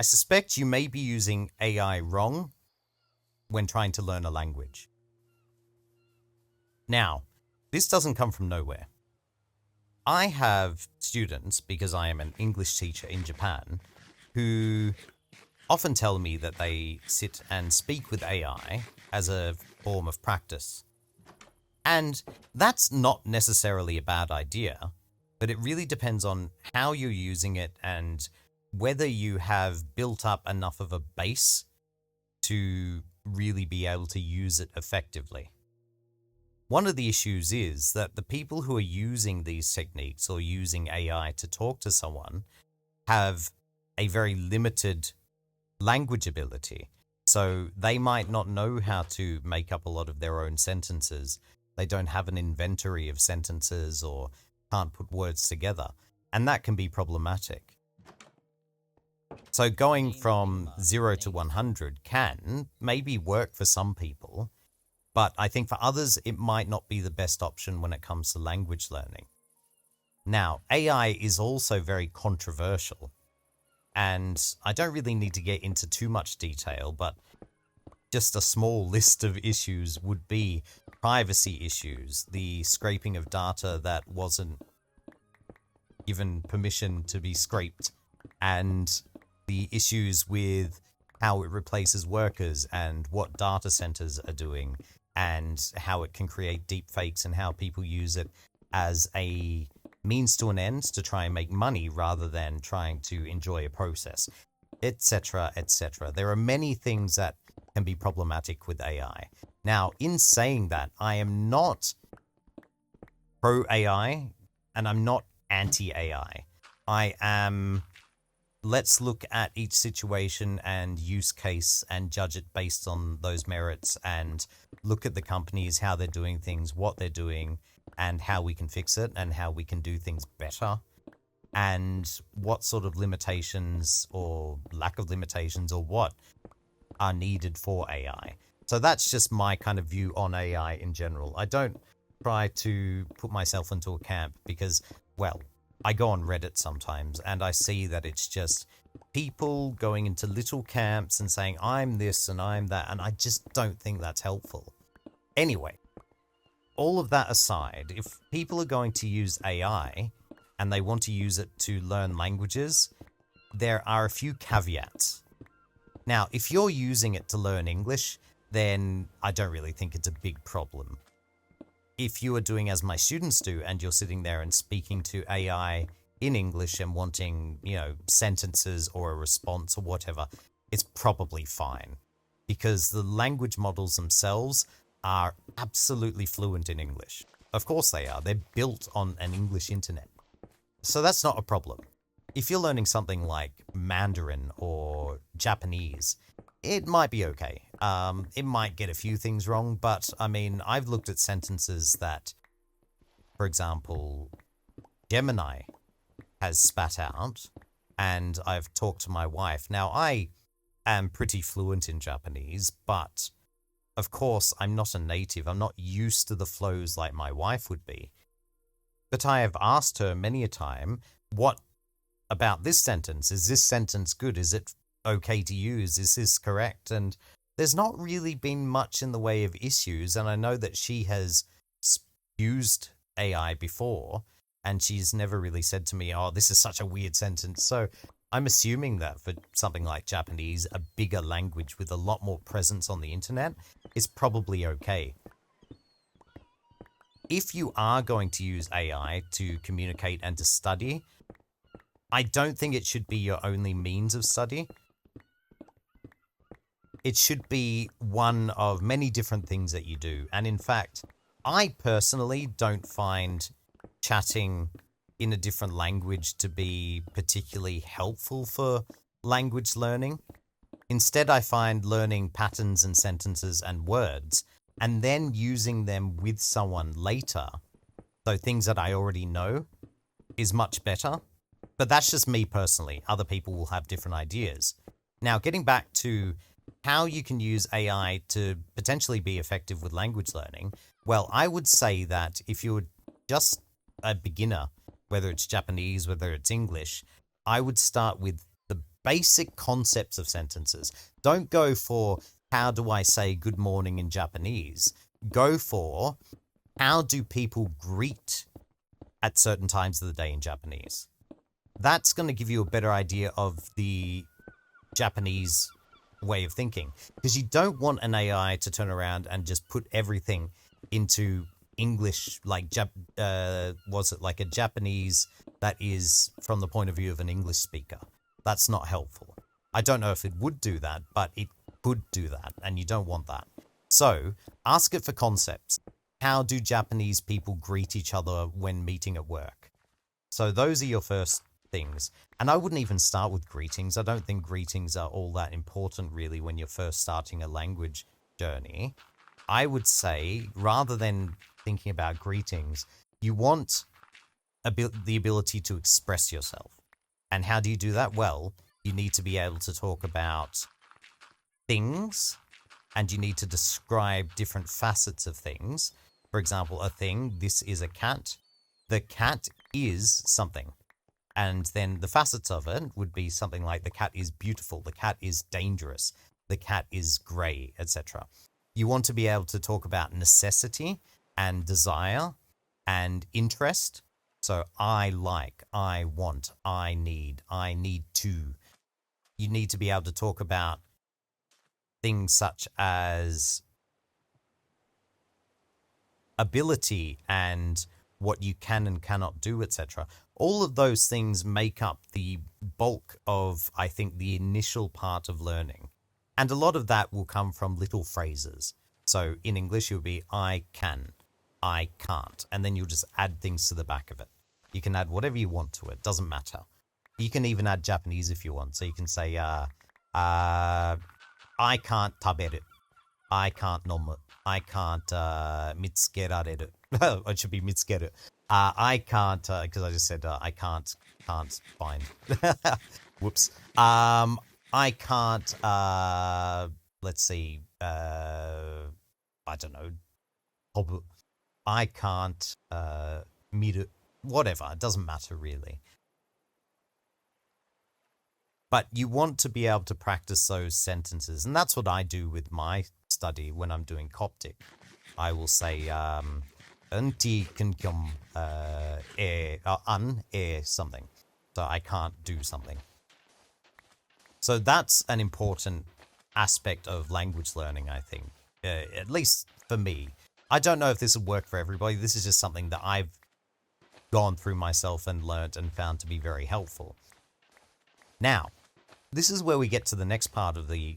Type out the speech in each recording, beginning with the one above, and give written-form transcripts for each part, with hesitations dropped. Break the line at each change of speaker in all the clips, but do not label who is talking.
I suspect you may be using AI wrong when trying to learn a language. Now, this doesn't come from nowhere. I have students, because I am an English teacher in Japan, who often tell me that they sit and speak with AI as a form of practice. And that's not necessarily a bad idea, but it really depends on how you're using it and whether you have built up enough of a base to really be able to use it effectively. One of the issues is that the people who are using these techniques or using AI to talk to someone have a very limited language ability. So they might not know how to make up a lot of their own sentences. They don't have an inventory of sentences or can't put words together. And that can be problematic. So going from 0 to 100 can maybe work for some people, but I think for others, it might not be the best option when it comes to language learning. Now, AI is also very controversial, and I don't really need to get into too much detail, but just a small list of issues would be privacy issues, the scraping of data that wasn't given permission to be scraped, and the issues with how it replaces workers and what data centers are doing and how it can create deep fakes and how people use it as a means to an end to try and make money rather than trying to enjoy a process, etc., etc. There are many things that can be problematic with AI. Now, in saying that, I am not pro AI and I'm not anti AI. I am, let's look at each situation and use case and judge it based on those merits and look at the companies, how they're doing things, what they're doing, and how we can fix it and how we can do things better and what sort of limitations or lack of limitations or what are needed for AI. So that's just my kind of view on AI in general. I don't try to put myself into a camp because, well, I go on Reddit sometimes and I see that it's just people going into little camps and saying, I'm this and I'm that, and I just don't think that's helpful. Anyway, all of that aside, if people are going to use AI and they want to use it to learn languages, there are a few caveats. Now, if you're using it to learn English, then I don't really think it's a big problem. If you are doing as my students do and you're sitting there and speaking to AI in English and wanting, sentences or a response or whatever, it's probably fine because the language models themselves are absolutely fluent in English. Of course they are. They're built on an English internet. So that's not a problem. If you're learning something like Mandarin or Japanese, it might be okay. It might get a few things wrong, but I mean, I've looked at sentences that, for example, Gemini has spat out, and I've talked to my wife. Now, I am pretty fluent in Japanese, but of course, I'm not a native. I'm not used to the flows like my wife would be. But I have asked her many a time, what about this sentence? Is this sentence good? Is it okay to use? Is this correct? And there's not really been much in the way of issues. And I know that she has used AI before and she's never really said to me, oh, this is such a weird sentence. So I'm assuming that for something like Japanese, a bigger language with a lot more presence on the internet is probably okay. If you are going to use AI to communicate and to study, I don't think it should be your only means of study. It should be one of many different things that you do. And in fact, I personally don't find chatting in a different language to be particularly helpful for language learning. Instead, I find learning patterns and sentences and words and then using them with someone later, so things that I already know, is much better. But that's just me personally. Other people will have different ideas. Now, getting back to how you can use AI to potentially be effective with language learning, well, I would say that if you're just a beginner, whether it's Japanese, whether it's English, I would start with the basic concepts of sentences. Don't go for how do I say good morning in Japanese. Go for how do people greet at certain times of the day in Japanese. That's going to give you a better idea of the Japanese way of thinking, because you don't want an AI to turn around and just put everything into English, like was it like a Japanese that is from the point of view of an English speaker. That's not helpful. I don't know if it would do that, but it could do that, and you don't want that. So ask it for concepts. How do Japanese people greet each other when meeting at work? So those are your first things. And I wouldn't even start with greetings. I don't think greetings are all that important really when you're first starting a language journey. I would say, rather than thinking about greetings, you want the ability to express yourself. And how do you do that? Well, you need to be able to talk about things, and you need to describe different facets of things. For example, a thing, this is a cat. The cat is something. And then the facets of it would be something like the cat is beautiful, the cat is dangerous, the cat is grey, etc. You want to be able to talk about necessity and desire and interest. So I like, I want, I need to. You need to be able to talk about things such as ability and what you can and cannot do, etc. All of those things make up the bulk of, I think, the initial part of learning. And a lot of that will come from little phrases. So in English, you'll be, I can, I can't. And then you'll just add things to the back of it. You can add whatever you want to it. Doesn't matter. You can even add Japanese if you want. So you can say, I can't taberu. I can't nomu. I can't mitsukerareru. It should be mitsukeru. I can't, because I just said I can't find. Whoops. I can't, let's see, I don't know, hobu. I can't miru. Whatever, it doesn't matter really. But you want to be able to practice those sentences. And that's what I do with my study when I'm doing Coptic. I will say, Unti kunkyom something. So I can't do something. So that's an important aspect of language learning, I think. At least for me. I don't know if this would work for everybody. This is just something that I've gone through myself and learned and found to be very helpful. Now, this is where we get to the next part of the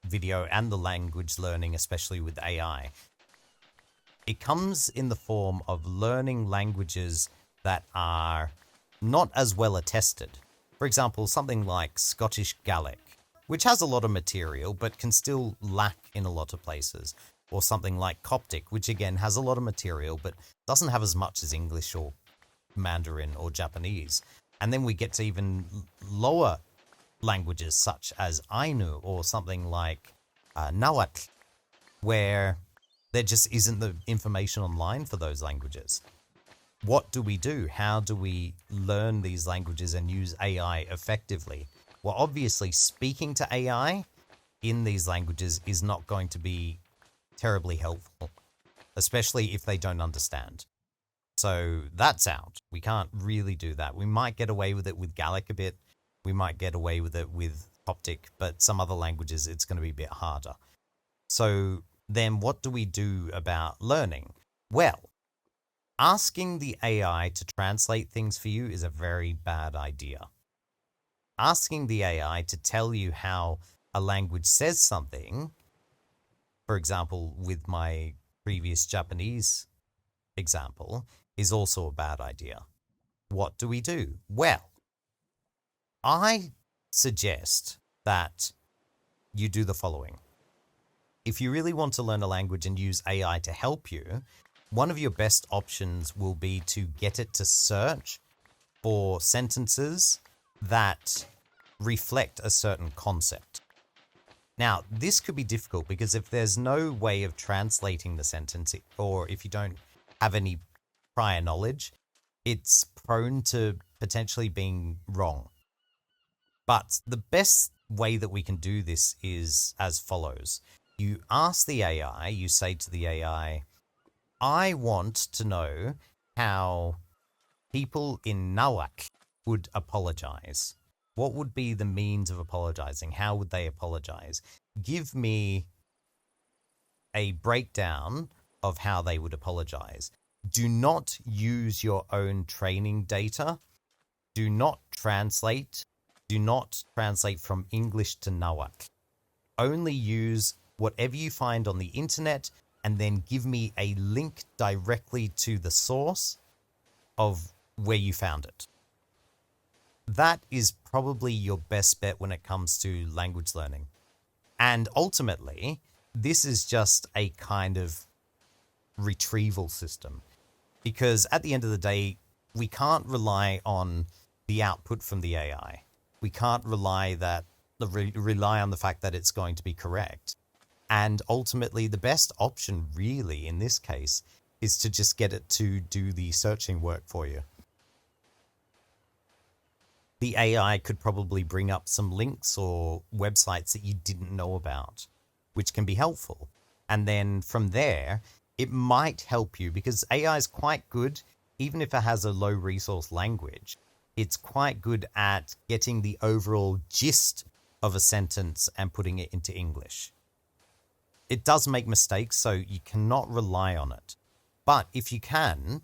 video and the language learning, especially with AI. It comes in the form of learning languages that are not as well attested. For example, something like Scottish Gaelic, which has a lot of material but can still lack in a lot of places. Or something like Coptic, which again has a lot of material but doesn't have as much as English or Mandarin or Japanese. And then we get to even lower languages such as Ainu or something like Nahuatl, where there just isn't the information online for those languages. What do we do? How do we learn these languages and use AI effectively? Well, obviously, speaking to AI in these languages is not going to be terribly helpful, especially if they don't understand. So that's out. We can't really do that. We might get away with it with Gaelic a bit. We might get away with it with Coptic, but some other languages, it's going to be a bit harder. So then what do we do about learning? Well, asking the AI to translate things for you is a very bad idea. Asking the AI to tell you how a language says something, for example, with my previous Japanese example, is also a bad idea. What do we do? Well, I suggest that you do the following. If you really want to learn a language and use AI to help you, one of your best options will be to get it to search for sentences that reflect a certain concept. Now, this could be difficult because if there's no way of translating the sentence, or if you don't have any prior knowledge, it's prone to potentially being wrong. But the best way that we can do this is as follows. You ask the AI, you say to the AI, I want to know how people in Nawak would apologize. What would be the means of apologizing? How would they apologize? Give me a breakdown of how they would apologize. Do not use your own training data. Do not translate. Do not translate from English to Nawak. Only use whatever you find on the internet and then give me a link directly to the source of where you found it. That is probably your best bet when it comes to language learning. And ultimately, this is just a kind of retrieval system, because at the end of the day, we can't rely on the output from the AI. We can't rely on the fact that it's going to be correct. And ultimately, the best option really in this case is to just get it to do the searching work for you. The AI could probably bring up some links or websites that you didn't know about, which can be helpful. And then from there, it might help you, because AI is quite good, even if it has a low resource language, it's quite good at getting the overall gist of a sentence and putting it into English. It does make mistakes, so you cannot rely on it. But if you can,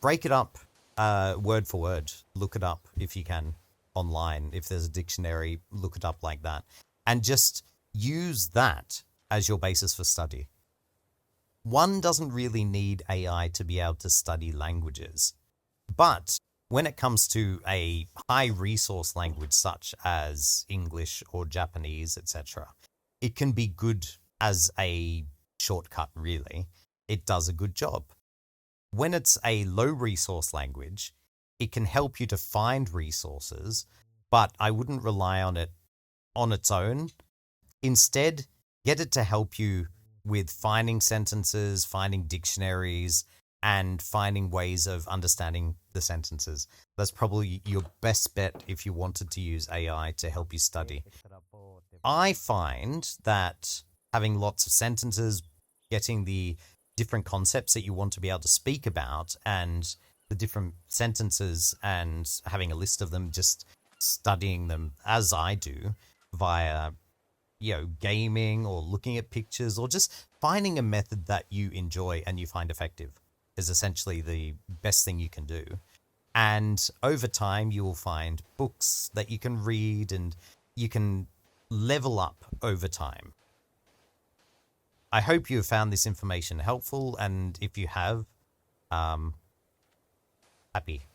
break it up word for word. Look it up if you can online. If there's a dictionary, look it up like that. And just use that as your basis for study. One doesn't really need AI to be able to study languages. But when it comes to a high resource language such as English or Japanese, etc., it can be good as a shortcut, really. It does a good job. When it's a low resource language, it can help you to find resources, but I wouldn't rely on it on its own. Instead, get it to help you with finding sentences, finding dictionaries, and finding ways of understanding the sentences. That's probably your best bet if you wanted to use AI to help you study. I find that having lots of sentences, getting the different concepts that you want to be able to speak about, and the different sentences, and having a list of them, just studying them as I do via gaming or looking at pictures, or just finding a method that you enjoy and you find effective is essentially the best thing you can do. And over time, you will find books that you can read and you can level up over time. I hope you have found this information helpful, and if you have, happy.